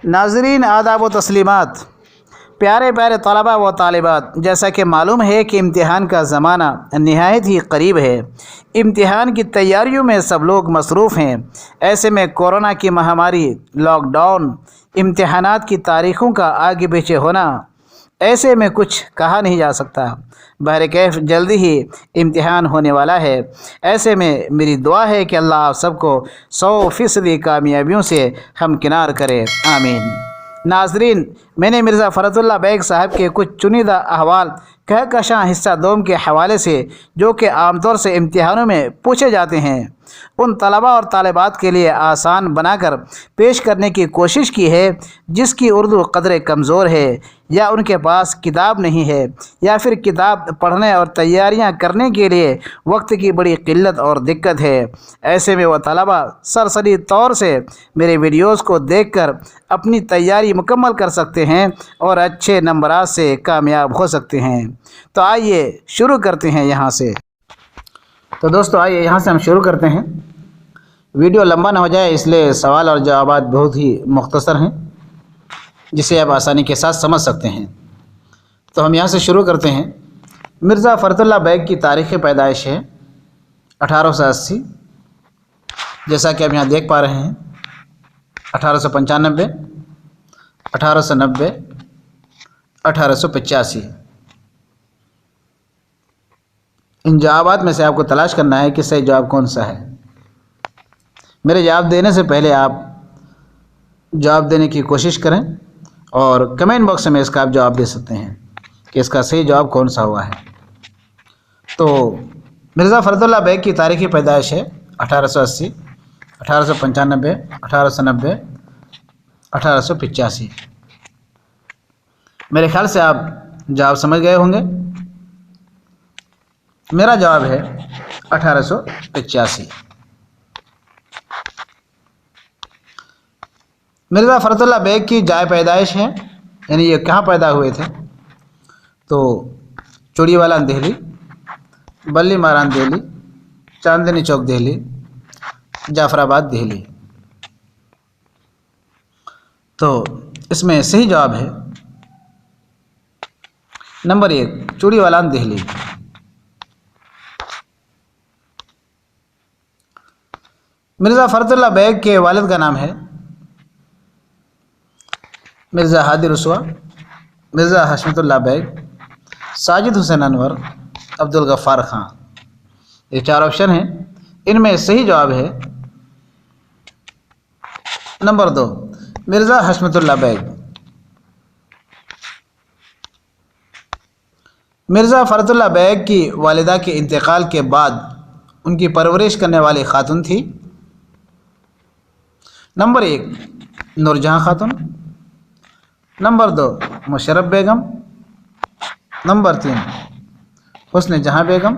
नाज़रीन, आदाब व तस्लीमात। प्यारे प्यारे तलबा व तालिबात, जैसा कि मालूम है कि इम्तिहान का ज़माना नहायत ही करीब है। इम्तिहान की तैयारियों में सब लोग मसरूफ़ हैं। ऐसे में कोरोना की महामारी, लॉकडाउन, इम्तिहानात की तारीख़ों का आगे पीछे होना, ऐसे में कुछ कहा नहीं जा सकता। बहरकैफ जल्दी ही इम्तिहान होने वाला है। ऐसे में मेरी दुआ है कि अल्लाह आप सबको 100% कामयाबियों से हमकिनार करे, आमीन। नाज़रीन, मैंने मिर्ज़ा फ़रतुल्लाह बैग साहब के कुछ चुनिंदा अहवाल कहकशां हिस्सा दोम के हवाले से, जो कि आमतौर से इम्तिहानों में पूछे जाते हैं, उन तलबा और तालिबात के लिए आसान बनाकर पेश करने की कोशिश की है जिसकी उर्दू क़दरे कमज़ोर है, या उनके पास किताब नहीं है, या फिर किताब पढ़ने और तैयारियां करने के लिए वक्त की बड़ी किल्लत और दिक्कत है। ऐसे में वह तलबा सरसरी तौर से मेरे वीडियोज़ को देखकर अपनी तैयारी मुकम्मल कर सकते हैं और अच्छे नंबरात से कामयाब हो सकते हैं। तो आइए शुरू करते हैं यहाँ से। तो दोस्तों, आइए यहाँ से हम शुरू करते हैं। वीडियो लंबा ना हो जाए इसलिए सवाल और जवाबात बहुत ही मुख्तसर हैं, जिसे आप आसानी के साथ समझ सकते हैं। तो हम यहाँ से शुरू करते हैं। मिर्ज़ा फ़रतुल्लाह बैग की तारीख़ पैदाइश है 1880, जैसा कि आप यहाँ देख पा रहे हैं। 1895, 1890, 1885। इन जवाबात में से आपको तलाश करना है कि सही जवाब कौन सा है। मेरे जवाब देने से पहले आप जवाब देने की कोशिश करें और कमेंट बॉक्स में इसका आप जवाब दे सकते हैं कि इसका सही जवाब कौन सा हुआ है। तो मिर्ज़ा फ़रतुल्लाह बैग की तारीख़ी पैदाइश है 1880, 1895, 1890, 1885। मेरे ख्याल से आप जवाब समझ गए होंगे। मेरा जवाब है 1885। मिर्ज़ा फ़रतुल्लाह बैग की जाए पैदाइश है, यानी ये कहाँ पैदा हुए थे, तो चूड़ीवालान दिल्ली, बल्ली मारान दिल्ली, चांदनी चौक दिल्ली, जाफराबाद दिल्ली। तो इसमें सही जवाब है नंबर 1, चूड़ीवालान दिल्ली। मिर्ज़ा फ़रतुल्लाह बैग के वालिद का नाम है मिर्ज़ा हादी रसवा, मिर्ज़ा हशमतुल्लाह बैग, साजिद हुसैन अनवर, अब्दुल गफ़्फ़ार ख़ां। ये 4 ऑप्शन हैं। इनमें सही जवाब है नंबर 2, मिर्ज़ा हशमतुल्लाह बैग। मिर्ज़ा फ़रतुल्लाह बैग की वालिदा के इंतकाल के बाद उनकी परवरिश करने वाली खातून थी नंबर 1, नूरजहाँ खातून, नंबर 2, मुशर्रफ बेगम, नंबर 3, हुस्न जहाँ बेगम,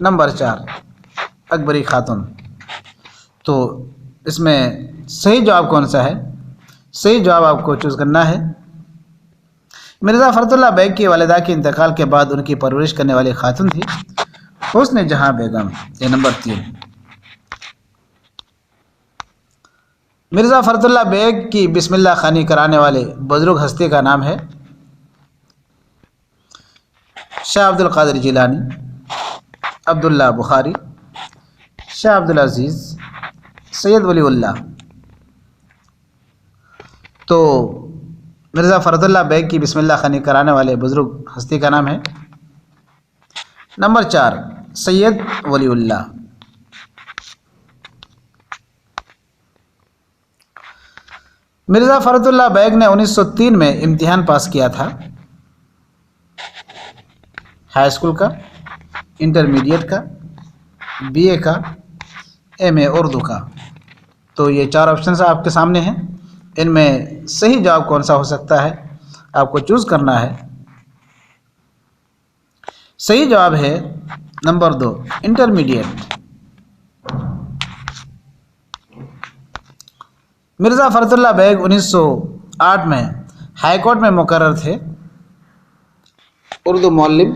नंबर 4, अकबरी खातून। तो इसमें सही जवाब कौन सा है? सही जवाब आपको चूज़ करना है। मिर्ज़ा फ़रतुल्लाह बैग की वालिदा के इंतकाल के बाद उनकी परवरिश करने वाली खातून थी हुस्न जहाँ बेगम, ये नंबर 3। मिर्ज़ा फ़रतुल्लाह बैग की बिस्मिल्लाह खानी कराने वाले बुज़ुर्ग हस्ती का नाम है शाह अब्दुल क़ादिर जिलानी, अब्दुल्ला बुखारी, शाह अब्दुल अज़ीज़, सैयद वलीउल्लाह। तो मिर्ज़ा फ़रतुल्लाह बैग की बिस्मिल्लाह खानी कराने वाले बुज़ुर्ग हस्ती का नाम है नंबर 4, सैयद वलीउल्लाह। मिर्ज़ा फ़रतुल्लाह बैग ने 1903 में इम्तिहान पास किया था, हाई स्कूल का, इंटरमीडिएट का, बीए का, एमए उर्दू का। तो ये 4 ऑप्शन आपके सामने हैं। इनमें सही जवाब कौन सा हो सकता है, आपको चूज़ करना है। सही जवाब है number 2, intermediate. Mirza Farhatullah bag 1908 में हाई कोर्ट में मुकर्रर थे, उर्दू मौल्लिम,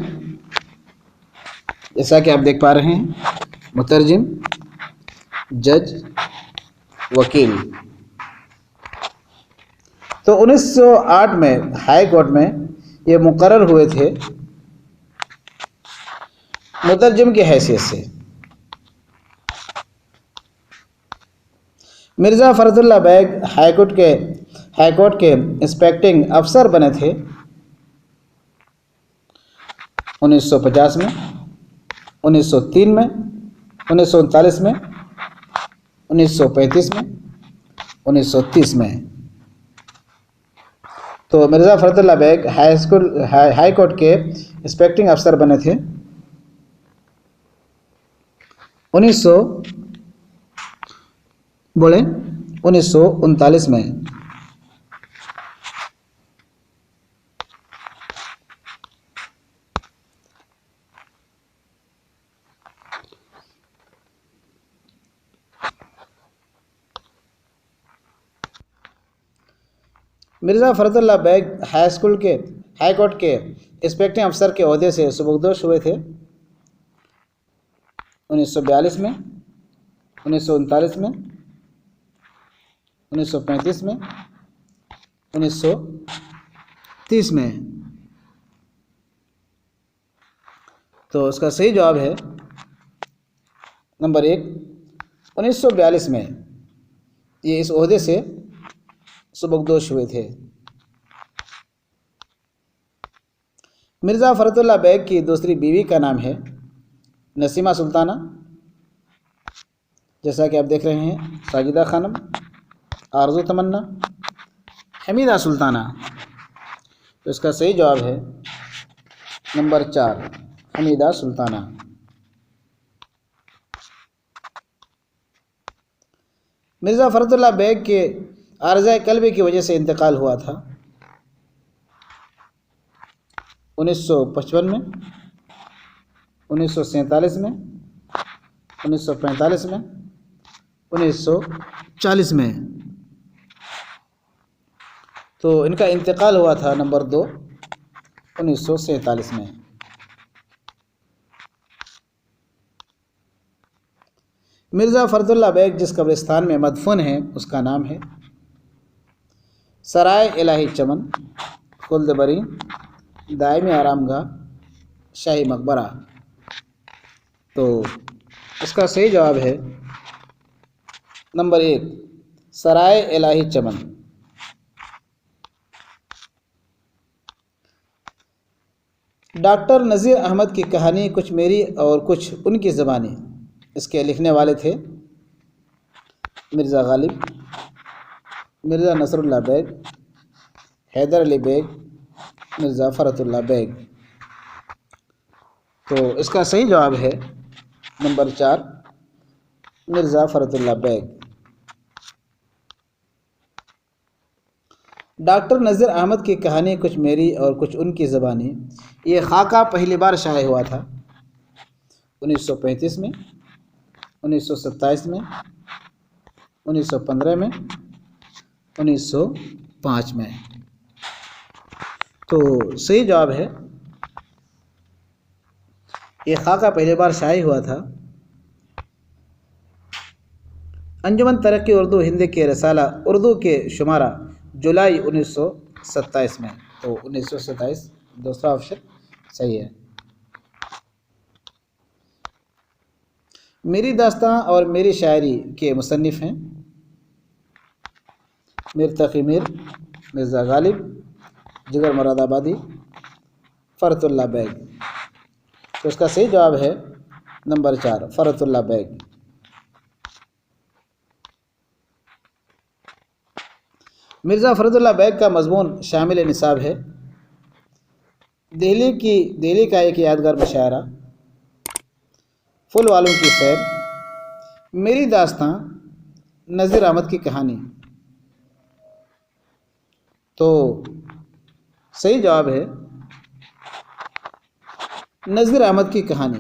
जैसा कि आप देख पा रहे हैं, मुतरजिम, जज, वकील। تو 1908 میں ہائی کورٹ میں یہ مقرر ہوئے تھے مترجم کی حیثیت سے۔ مرزا فرد اللہ بیگ ہائی کورٹ کے انسپیکٹنگ افسر بنے تھے 1950 میں، 1903 میں، 1939 میں، 1935 میں، 1930 میں۔ تو مرزا فرد اللہ بیگ ہائی کورٹ کے انسپیکٹنگ افسر بنے تھے 1939 میں۔ مرزا فرد اللہ بیگ ہائی کورٹ کے انسپیکٹنگ افسر کے عہدے سے سبکدوش ہوئے تھے 1942 میں، 1939 میں، 1935 میں، 1930 میں۔ تو اس کا صحیح جواب ہے نمبر 1، 1942 میں یہ اس عہدے سے سبکدوش ہوئے تھے۔ مرزا فرد اللہ بیگ کی دوسری بیوی کا نام ہے نسیمہ سلطانہ، جیسا کہ آپ دیکھ رہے ہیں، ساجدہ خانم، آرزو تمنا، حمیدہ سلطانہ۔ تو اس کا صحیح جواب ہے نمبر 4، حمیدہ سلطانہ۔ مرزا فرد اللہ بیگ کے عارضہ قلبی کی وجہ سے انتقال ہوا تھا 1955 میں، 1947 میں، 1945 میں، 1940 میں۔ تو ان کا انتقال ہوا تھا نمبر 2، 1947 میں۔ مرزا فرد اللہ بیگ جس قبرستان میں مدفون ہیں اس کا نام ہے سرائے الہی چمن، خلد برین، دائمی آرام گاہ، شاہی مقبرہ۔ تو اس کا صحیح جواب ہے نمبر 1، سرائے الہی چمن۔ ڈاکٹر نذیر احمد کی کہانی کچھ میری اور کچھ ان کی زبانی، اس کے لکھنے والے تھے مرزا غالب، مرزا نصر اللہ بیگ، حیدر علی بیگ، مرزا فرد اللہ بیگ۔ تو اس کا صحیح جواب ہے نمبر 4، مرزا فرد اللہ بیگ۔ ڈاکٹر نذیر احمد کی کہانی کچھ میری اور کچھ ان کی زبانی، یہ خاکہ پہلی بار شائع ہوا تھا 1935 میں، 1927 میں، 1915 میں، 1905 میں۔ تو صحیح جواب ہے یہ خاکہ پہلی بار شائع ہوا تھا انجمن ترقی اردو ہند کے رسالہ اردو کے شمارہ جولائی 1927 میں۔ تو 1927 دوسرا آپشن صحیح ہے۔ میری داستان اور میری شاعری کے مصنف ہیں میر تقی میر، مرزا غالب، جگر مراد آبادی، فرد اللہ بیگ۔ تو اس کا صحیح جواب ہے نمبر 4، فرد اللہ بیگ۔ مرزا فرد اللہ بیگ کا مضمون شامل نصاب ہے دہلی کا ایک یادگار مشاعرہ، پھول والوں کی سیر، میری داستان، نذیر احمد کی کہانی۔ تو صحیح جواب ہے نذیر احمد کی کہانی۔